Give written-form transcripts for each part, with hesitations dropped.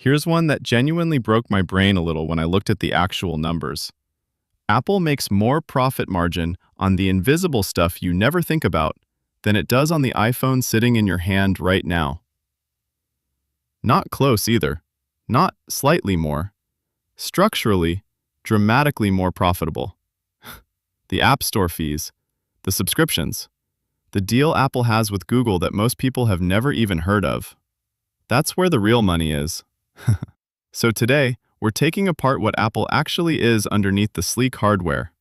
Here's one that genuinely broke my brain a little when I looked at the actual numbers. Apple makes more profit margin on the invisible stuff you never think about than it does on the iPhone sitting in your hand right now. Not close either. Not slightly more. Structurally, dramatically more profitable. The App Store fees, the subscriptions, the deal Apple has with Google that most people have never even heard of. That's where the real money is. So today, we're taking apart what Apple actually is underneath the sleek hardware.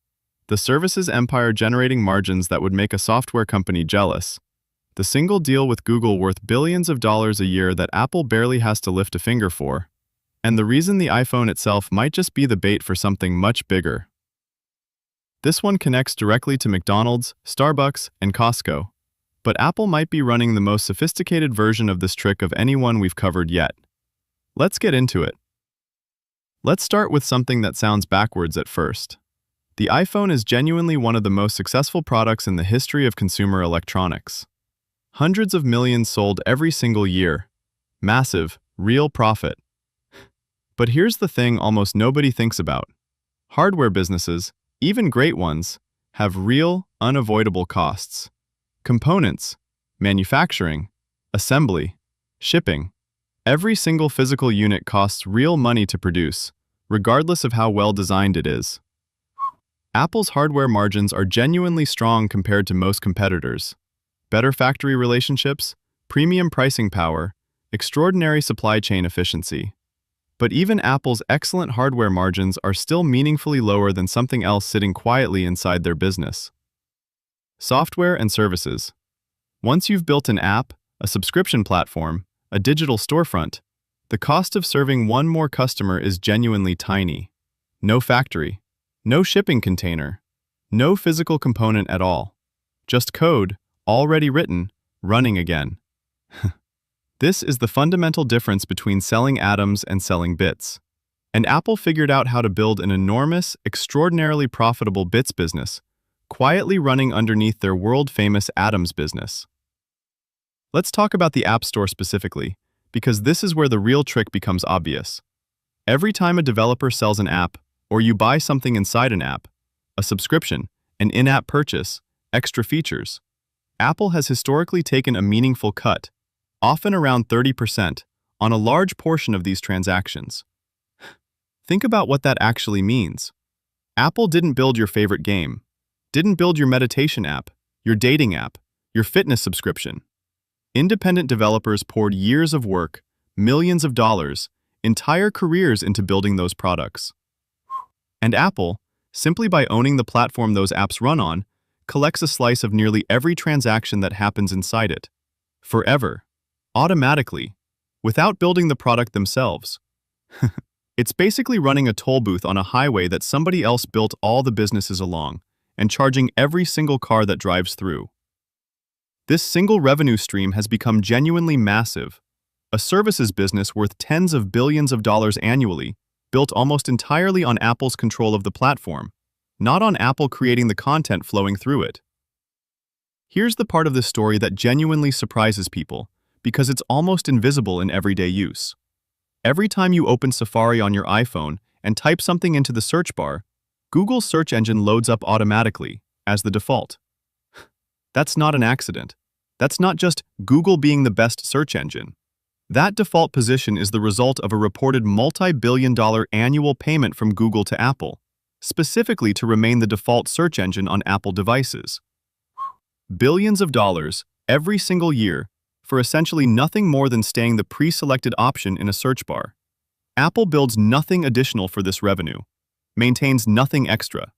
The services empire generating margins that would make a software company jealous. The single deal with Google worth billions of dollars a year that Apple barely has to lift a finger for. And the reason the iPhone itself might just be the bait for something much bigger. This one connects directly to McDonald's, Starbucks, and Costco. But Apple might be running the most sophisticated version of this trick of anyone we've covered yet. Let's get into it. Let's start with something that sounds backwards at first. The iPhone is genuinely one of the most successful products in the history of consumer electronics. Hundreds of millions sold every single year. Massive, real profit. But here's the thing almost nobody thinks about. Hardware businesses, even great ones, have real, unavoidable costs. Components, manufacturing, assembly, shipping. Every single physical unit costs real money to produce, regardless of how well designed it is. Apple's hardware margins are genuinely strong compared to most competitors. Better factory relationships, premium pricing power, extraordinary supply chain efficiency. But even Apple's excellent hardware margins are still meaningfully lower than something else sitting quietly inside their business. Software and services. Once you've built an app, a subscription platform, a digital storefront, the cost of serving one more customer is genuinely tiny. No factory, no shipping container, no physical component at all. Just code, already written, running again. This is the fundamental difference between selling atoms and selling bits. And Apple figured out how to build an enormous, extraordinarily profitable bits business, quietly running underneath their world-famous atoms business. Let's talk about the App Store specifically, because this is where the real trick becomes obvious. Every time a developer sells an app, or you buy something inside an app, a subscription, an in-app purchase, extra features, Apple has historically taken a meaningful cut, often around 30%, on a large portion of these transactions. Think about what that actually means. Apple didn't build your favorite game, didn't build your meditation app, your dating app, your fitness subscription. Independent developers poured years of work, millions of dollars, entire careers into building those products. And Apple, simply by owning the platform those apps run on, collects a slice of nearly every transaction that happens inside it. Forever. Automatically. Without building the product themselves. It's basically running a toll booth on a highway that somebody else built all the businesses along, and charging every single car that drives through. This single revenue stream has become genuinely massive, a services business worth tens of billions of dollars annually, built almost entirely on Apple's control of the platform, not on Apple creating the content flowing through it. Here's the part of the story that genuinely surprises people, because it's almost invisible in everyday use. Every time you open Safari on your iPhone and type something into the search bar, Google's search engine loads up automatically, as the default. That's not an accident. That's not just Google being the best search engine. That default position is the result of a reported multi-billion-dollar annual payment from Google to Apple, specifically to remain the default search engine on Apple devices. Billions of dollars every single year for essentially nothing more than staying the pre-selected option in a search bar. Apple builds nothing additional for this revenue, maintains nothing extra.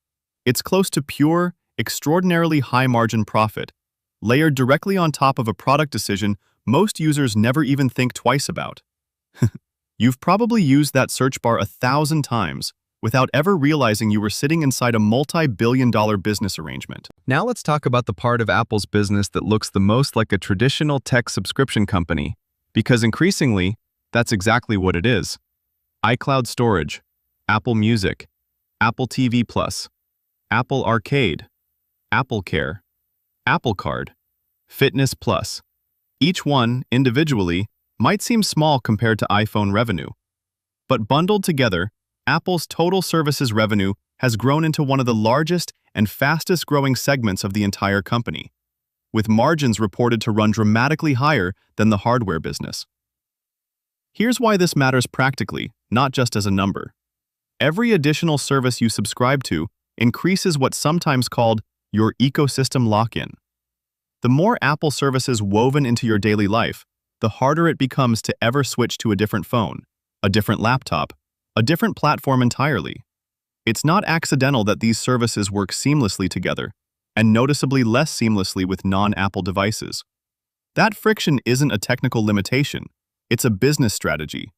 It's close to pure, extraordinarily high-margin profit, layered directly on top of a product decision most users never even think twice about. You've probably used that search bar 1,000 times without ever realizing you were sitting inside a multi-billion-dollar business arrangement. Now let's talk about the part of Apple's business that looks the most like a traditional tech subscription company, because increasingly, that's exactly what it is. iCloud storage, Apple Music, Apple TV+, Apple Arcade, AppleCare, Apple Card, Fitness Plus. Each one, individually, might seem small compared to iPhone revenue, But bundled together, Apple's total services revenue has grown into one of the largest and fastest-growing segments of the entire company, with margins reported to run dramatically higher than the hardware business. Here's why this matters practically, not just as a number. Every additional service you subscribe to increases what's sometimes called your ecosystem lock-in. The more Apple services woven into your daily life, the harder it becomes to ever switch to a different phone, a different laptop, a different platform entirely. It's not accidental that these services work seamlessly together, and noticeably less seamlessly with non-Apple devices. That friction isn't a technical limitation, it's a business strategy,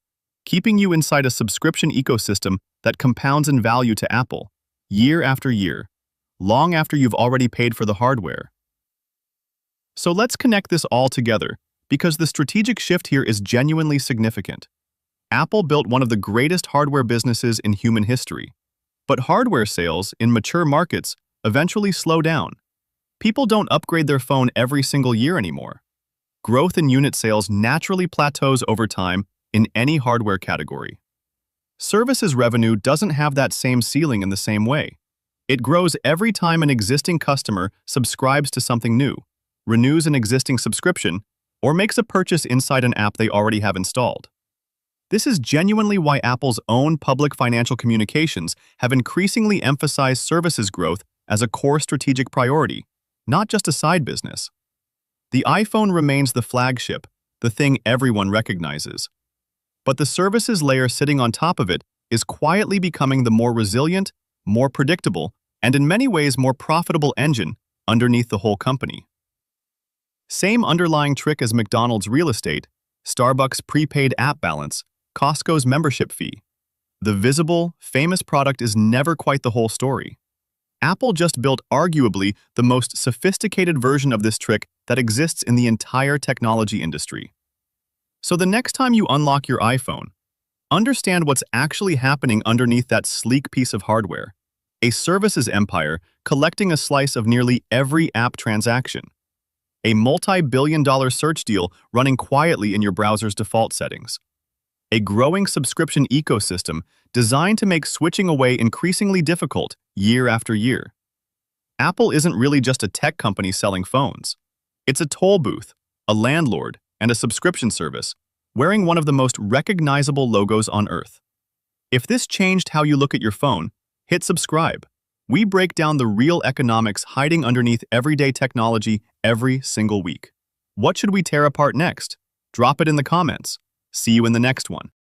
keeping you inside a subscription ecosystem that compounds in value to Apple, year after year, long after you've already paid for the hardware. So let's connect this all together, because the strategic shift here is genuinely significant. Apple built one of the greatest hardware businesses in human history. But hardware sales in mature markets eventually slow down. People don't upgrade their phone every single year anymore. Growth in unit sales naturally plateaus over time in any hardware category. Services revenue doesn't have that same ceiling in the same way. It grows every time an existing customer subscribes to something new, renews an existing subscription, or makes a purchase inside an app they already have installed. This is genuinely why Apple's own public financial communications have increasingly emphasized services growth as a core strategic priority, not just a side business. The iPhone remains the flagship, the thing everyone recognizes. But the services layer sitting on top of it is quietly becoming the more resilient, more predictable, and in many ways more profitable engine underneath the whole company. Same underlying trick as McDonald's real estate, Starbucks' prepaid app balance, Costco's membership fee. The visible, famous product is never quite the whole story. Apple just built arguably the most sophisticated version of this trick that exists in the entire technology industry. So the next time you unlock your iPhone, understand what's actually happening underneath that sleek piece of hardware. A services empire collecting a slice of nearly every app transaction. A multi-billion-dollar search deal running quietly in your browser's default settings. A growing subscription ecosystem designed to make switching away increasingly difficult year after year. Apple isn't really just a tech company selling phones. It's a toll booth, a landlord, and a subscription service, wearing one of the most recognizable logos on Earth. If this changed how you look at your phone, hit subscribe. We break down the real economics hiding underneath everyday technology every single week. What should we tear apart next? Drop it in the comments. See you in the next one.